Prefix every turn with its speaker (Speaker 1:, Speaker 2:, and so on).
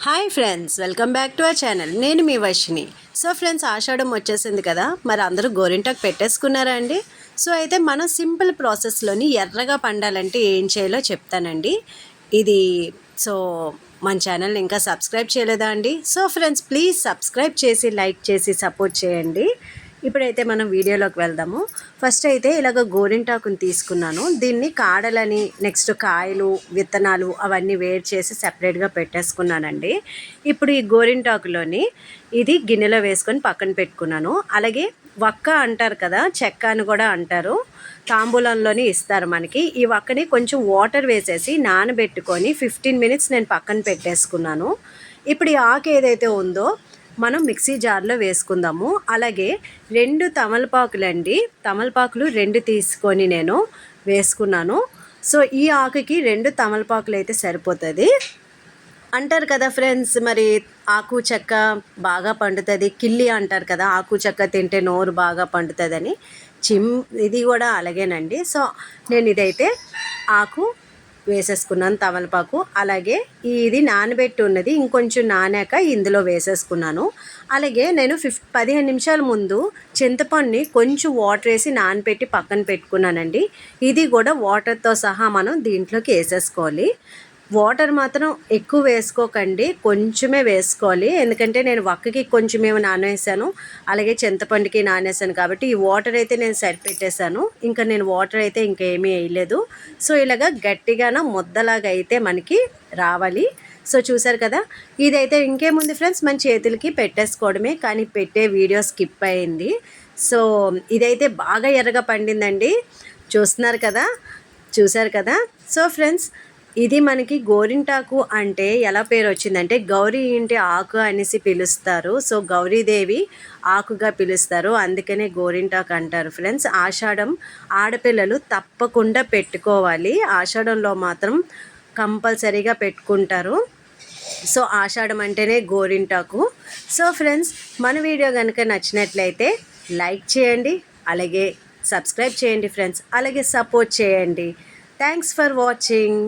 Speaker 1: Hi friends, welcome back to our channel. నేను మీ Varshini. So friends, ఆషాఢం వచ్చేసింది కదా, మరి అందరూ గోరింటాకు పెట్టేసుకున్నారా అండి? సో అయితే మనం సింపుల్ ప్రాసెస్లోని ఎర్రగా పండాలంటే ఏం చేయాలో చెప్తానండి. ఇది సో మన ఛానల్ని ఇంకా సబ్స్క్రైబ్ చేయలేదా అండి? సో ఫ్రెండ్స్, ప్లీజ్ సబ్స్క్రైబ్ చేసి లైక్ చేసి సపోర్ట్ చేయండి. ఇప్పుడైతే మనం వీడియోలోకి వెళ్దాము. ఫస్ట్ అయితే ఇలాగ గోరింటాకుని తీసుకున్నాను. దీన్ని కాడలని, నెక్స్ట్ కాయలు, విత్తనాలు అవన్నీ వేరు చేసి సెపరేట్గా పెట్టేసుకున్నానండి. ఇప్పుడు ఈ గోరింటాకులోని ఇది గిన్నెలో వేసుకొని పక్కన పెట్టుకున్నాను. అలాగే వక్క అంటారు కదా, చెక్క అని కూడా అంటారు, తాంబూలంలోని ఇస్తారు మనకి. ఈ వక్కని కొంచెం వాటర్ వేసేసి నానబెట్టుకొని 15 మినిట్స్ నేను పక్కన పెట్టేసుకున్నాను. ఇప్పుడు ఈ ఆకు ఏదైతే ఉందో మనం మిక్సీ జార్లో వేసుకుందాము. అలాగే 2 తమలపాకులండి, తమలపాకులు 2 తీసుకొని నేను వేసుకున్నాను. సో ఈ ఆకుకి 2 తమలపాకులు అయితే సరిపోతుంది అంటారు కదా ఫ్రెండ్స్. మరి ఆకు చెక్క బాగా పండుతుంది, కిల్లి అంటారు కదా, ఆకు చెక్క తింటే నోరు బాగా పండుతుందని. ఇది కూడా అలాగేనండి. సో నేను ఇదైతే ఆకు వేసేసుకున్నాను, తమలపాకు. అలాగే ఇది నానబెట్టి ఉన్నది ఇంకొంచెం నానాక ఇందులో వేసేసుకున్నాను. అలాగే నేను 15 నిమిషాల ముందు చింతపండుని కొంచెం వాటర్ వేసి నానబెట్టి పక్కన పెట్టుకున్నానండి. ఇది కూడా వాటర్తో సహా మనం దీంట్లోకి వేసేసుకోవాలి. వాటర్ మాత్రం ఎక్కువ వేసుకోకండి, కొంచెమే వేసుకోవాలి. ఎందుకంటే నేను వక్కకి కొంచెమేమో నానేసాను, అలాగే చింతపండుకి నానేసాను కాబట్టి ఈ వాటర్ అయితే నేను సరిపెట్టేశాను. ఇంకా నేను వాటర్ అయితే ఇంకేమీ వేయలేదు. సో ఇలాగ గట్టిగాన ముద్దలాగా అయితే మనకి రావాలి. సో చూసారు కదా, ఇదైతే ఇంకేముంది ఫ్రెండ్స్, మన చేతులకి పెట్టేసుకోవడమే. కానీ పెట్టే వీడియో స్కిప్ అయింది. సో ఇదైతే బాగా ఎర్రగా పండిందండి, చూస్తున్నారు కదా, చూసారు కదా. సో ఫ్రెండ్స్, ఇది మనకి గోరింటాకు అంటే ఎలా పేరు వచ్చిందంటే గౌరీ ఇంటి ఆకు అనేసి పిలుస్తారు. సో గౌరీదేవి ఆకుగా పిలుస్తారు, అందుకనే గోరింటాకు అంటారు ఫ్రెండ్స్. ఆషాఢం ఆడపిల్లలు తప్పకుండా పెట్టుకోవాలి, ఆషాఢంలో మాత్రం కంపల్సరీగా పెట్టుకుంటారు. సో ఆషాఢం అంటేనే గోరింటాకు. సో ఫ్రెండ్స్, మన వీడియో కనుక నచ్చినట్లయితే లైక్ చేయండి, అలాగే సబ్స్క్రైబ్ చేయండి ఫ్రెండ్స్, అలాగే సపోర్ట్ చేయండి. Thanks for watching.